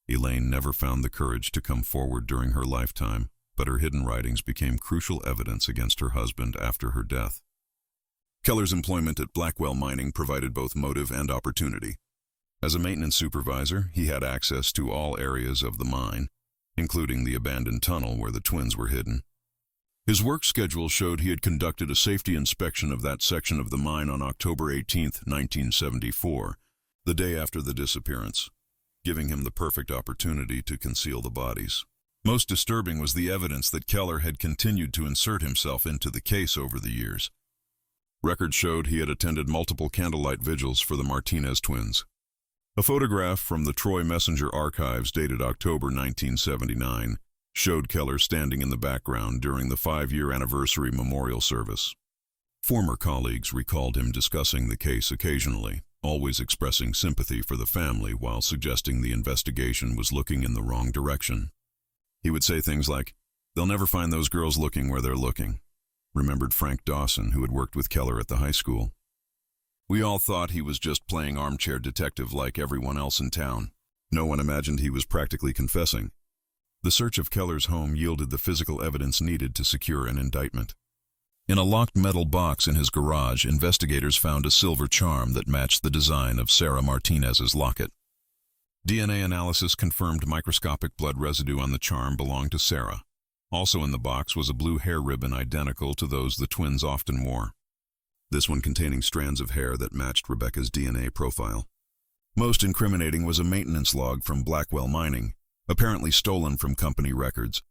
Elaine never found the courage to come forward during her lifetime, but her hidden writings became crucial evidence against her husband after her death. Keller's employment at Blackwell Mining provided both motive and opportunity. As a maintenance supervisor, he had access to all areas of the mine, including the abandoned tunnel where the twins were hidden. His work schedule showed he had conducted a safety inspection of that section of the mine on October 18, 1974, the day after the disappearance, giving him the perfect opportunity to conceal the bodies. Most disturbing was the evidence that Keller had continued to insert himself into the case over the years. Records showed he had attended multiple candlelight vigils for the Martinez twins. A photograph from the Troy Messenger archives dated October 1979 showed Keller standing in the background during the 5-year anniversary memorial service. Former colleagues recalled him discussing the case occasionally, always expressing sympathy for the family while suggesting the investigation was looking in the wrong direction. He would say things like, "They'll never find those girls looking where they're looking," remembered Frank Dawson, who had worked with Keller at the high school. "We all thought he was just playing armchair detective like everyone else in town. No one imagined he was practically confessing." The search of Keller's home yielded the physical evidence needed to secure an indictment. In a locked metal box in his garage, investigators found a silver charm that matched the design of Sarah Martinez's locket. DNA analysis confirmed microscopic blood residue on the charm belonged to Sarah. Also in the box was a blue hair ribbon identical to those the twins often wore, this one containing strands of hair that matched Rebecca's DNA profile. Most incriminating was a maintenance log from Blackwell Mining, apparently stolen from company records,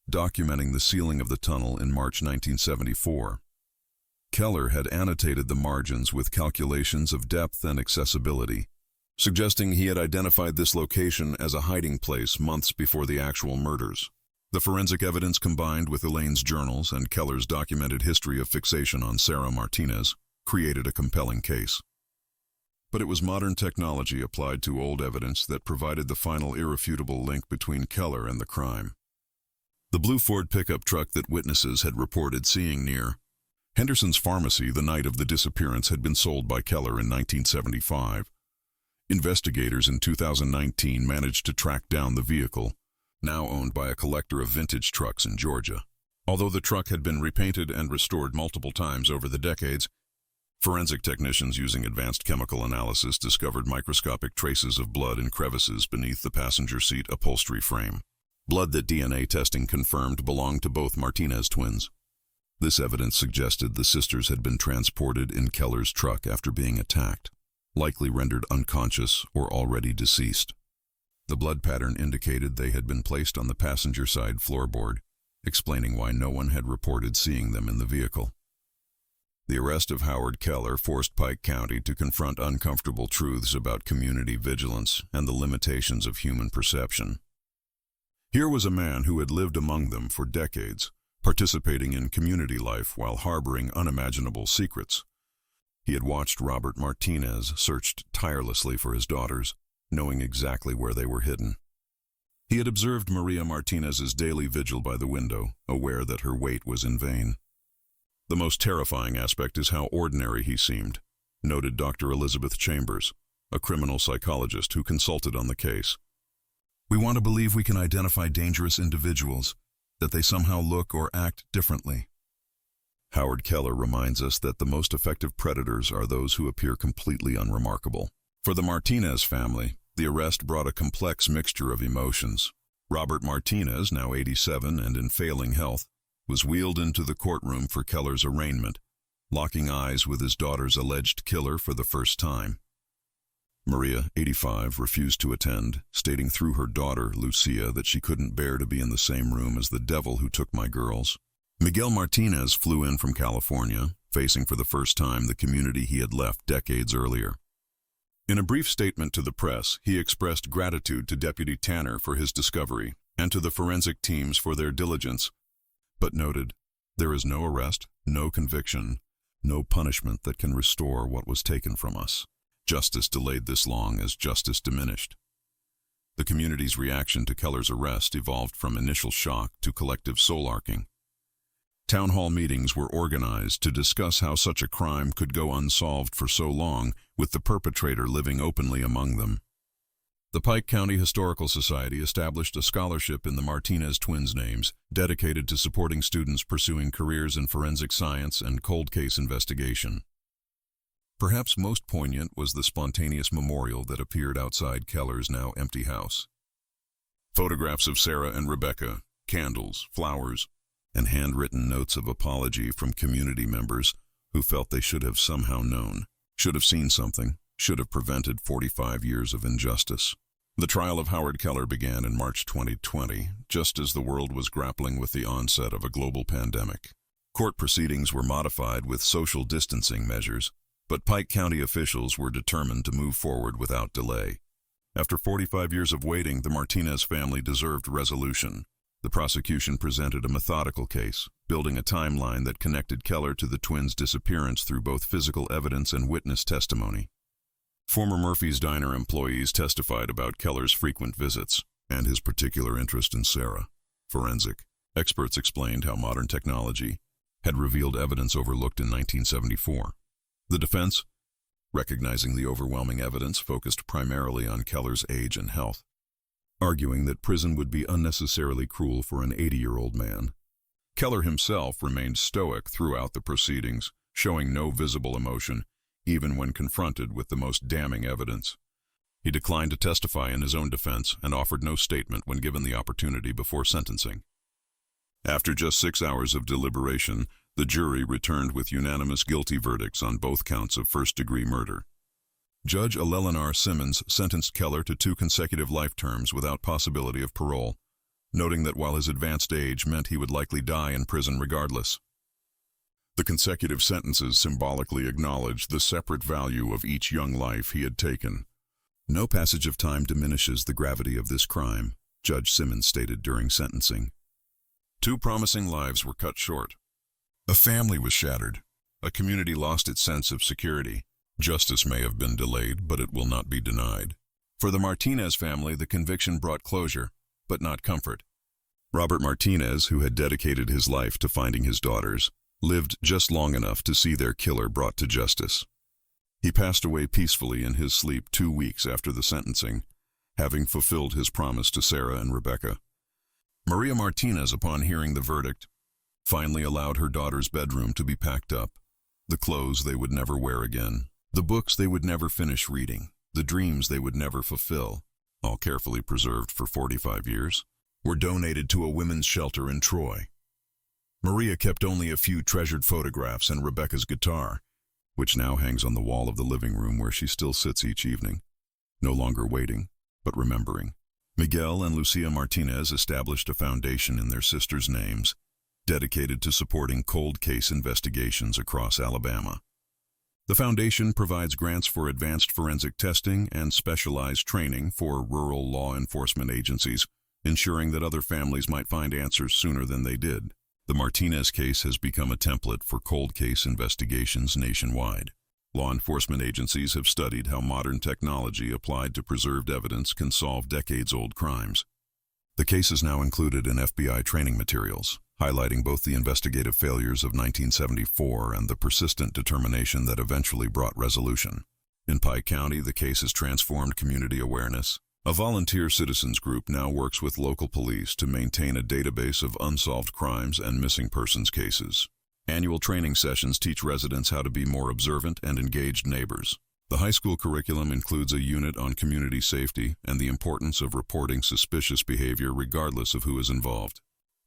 documenting the sealing of the tunnel in March 1974. Keller had annotated the margins with calculations of depth and accessibility, suggesting he had identified this location as a hiding place months before the actual murders. The forensic evidence combined with Elaine's journals and Keller's documented history of fixation on Sarah Martinez created a compelling case. But it was modern technology applied to old evidence that provided the final irrefutable link between Keller and the crime. The blue Ford pickup truck that witnesses had reported seeing near Henderson's Pharmacy the night of the disappearance had been sold by Keller in 1975. Investigators in 2019 managed to track down the vehicle, now owned by a collector of vintage trucks in Georgia. Although the truck had been repainted and restored multiple times over the decades, forensic technicians using advanced chemical analysis discovered microscopic traces of blood in crevices beneath the passenger seat upholstery frame. Blood that DNA testing confirmed belonged to both Martinez twins. This evidence suggested the sisters had been transported in Keller's truck after being attacked, likely rendered unconscious or already deceased. The blood pattern indicated they had been placed on the passenger side floorboard, explaining why no one had reported seeing them in the vehicle. The arrest of Howard Keller forced Pike County to confront uncomfortable truths about community vigilance and the limitations of human perception. Here was a man who had lived among them for decades, participating in community life while harboring unimaginable secrets. He had watched Robert Martinez searched tirelessly for his daughters, knowing exactly where they were hidden. He had observed Maria Martinez's daily vigil by the window, aware that her wait was in vain. The most terrifying aspect is how ordinary he seemed, noted Dr. Elizabeth Chambers, a criminal psychologist who consulted on the case. "We want to believe we can identify dangerous individuals, that they somehow look or act differently." Howard Keller reminds us that the most effective predators are those who appear completely unremarkable. For the Martinez family, the arrest brought a complex mixture of emotions. Robert Martinez, now 87 and in failing health, was wheeled into the courtroom for Keller's arraignment, locking eyes with his daughter's alleged killer for the first time. Maria, 85, refused to attend, stating through her daughter, Lucia, that she couldn't bear to be in the same room as the devil who took my girls. Miguel Martinez flew in from California, facing for the first time the community he had left decades earlier. In a brief statement to the press, he expressed gratitude to Deputy Tanner for his discovery and to the forensic teams for their diligence, but noted, "There is no arrest, no conviction, no punishment that can restore what was taken from us. Justice delayed this long as justice diminished." The community's reaction to Keller's arrest evolved from initial shock to collective soul-arcing. Town hall meetings were organized to discuss how such a crime could go unsolved for so long, with the perpetrator living openly among them. The Pike County Historical Society established a scholarship in the Martinez twins' names, dedicated to supporting students pursuing careers in forensic science and cold case investigation. Perhaps most poignant was the spontaneous memorial that appeared outside Keller's now empty house. Photographs of Sarah and Rebecca, candles, flowers, and handwritten notes of apology from community members who felt they should have somehow known, should have seen something, should have prevented 45 years of injustice. The trial of Howard Keller began in March 2020, just as the world was grappling with the onset of a global pandemic. Court proceedings were modified with social distancing measures, but Pike County officials were determined to move forward without delay. After 45 years of waiting, the Martinez family deserved resolution. The prosecution presented a methodical case, building a timeline that connected Keller to the twins' disappearance through both physical evidence and witness testimony. Former Murphy's Diner employees testified about Keller's frequent visits and his particular interest in Sarah. Forensic experts explained how modern technology had revealed evidence overlooked in 1974. The defense, recognizing the overwhelming evidence, focused primarily on Keller's age and health, arguing that prison would be unnecessarily cruel for an 80-year-old man. Keller himself remained stoic throughout the proceedings, showing no visible emotion, even when confronted with the most damning evidence. He declined to testify in his own defense and offered no statement when given the opportunity before sentencing. After just 6 hours of deliberation, the jury returned with unanimous guilty verdicts on both counts of first-degree murder. Judge Eleanor Simmons sentenced Keller to 2 consecutive life terms without possibility of parole, noting that while his advanced age meant he would likely die in prison regardless. The consecutive sentences symbolically acknowledged the separate value of each young life he had taken. No passage of time diminishes the gravity of this crime, Judge Simmons stated during sentencing. 2 promising lives were cut short. A family was shattered. A community lost its sense of security. Justice may have been delayed, but it will not be denied. For the Martinez family, the conviction brought closure, but not comfort. Robert Martinez, who had dedicated his life to finding his daughters, lived just long enough to see their killer brought to justice. He passed away peacefully in his sleep 2 weeks after the sentencing, having fulfilled his promise to Sarah and Rebecca. Maria Martinez, upon hearing the verdict, finally allowed her daughter's bedroom to be packed up, the clothes they would never wear again, the books they would never finish reading, the dreams they would never fulfill, all carefully preserved for 45 years, were donated to a women's shelter in Troy. Maria kept only a few treasured photographs and Rebecca's guitar, which now hangs on the wall of the living room where she still sits each evening, no longer waiting, but remembering. Miguel and Lucia Martinez established a foundation in their sisters' names, dedicated to supporting cold case investigations across Alabama. The foundation provides grants for advanced forensic testing and specialized training for rural law enforcement agencies, ensuring that other families might find answers sooner than they did. The Martinez case has become a template for cold case investigations nationwide. Law enforcement agencies have studied how modern technology applied to preserved evidence can solve decades-old crimes. The case is now included in FBI training materials, highlighting both the investigative failures of 1974 and the persistent determination that eventually brought resolution. In Pike County, the case has transformed community awareness. A volunteer citizens group now works with local police to maintain a database of unsolved crimes and missing persons cases. Annual training sessions teach residents how to be more observant and engaged neighbors. The high school curriculum includes a unit on community safety and the importance of reporting suspicious behavior regardless of who is involved.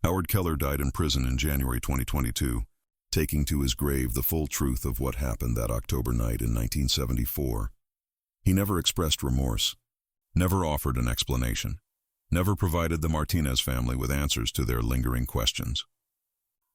Howard Keller died in prison in January 2022, taking to his grave the full truth of what happened that October night in 1974. He never expressed remorse, never offered an explanation, never provided the Martinez family with answers to their lingering questions.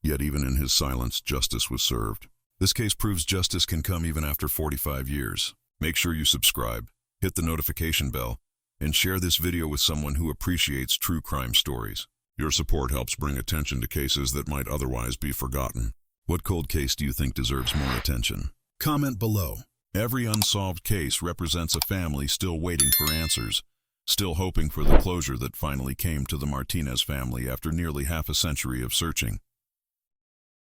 Yet even in his silence, justice was served. This case proves justice can come even after 45 years. Make sure you subscribe, hit the notification bell, and share this video with someone who appreciates true crime stories. Your support helps bring attention to cases that might otherwise be forgotten. What cold case do you think deserves more attention? Comment below. Every unsolved case represents a family still waiting for answers, still hoping for the closure that finally came to the Martinez family after nearly half a century of searching.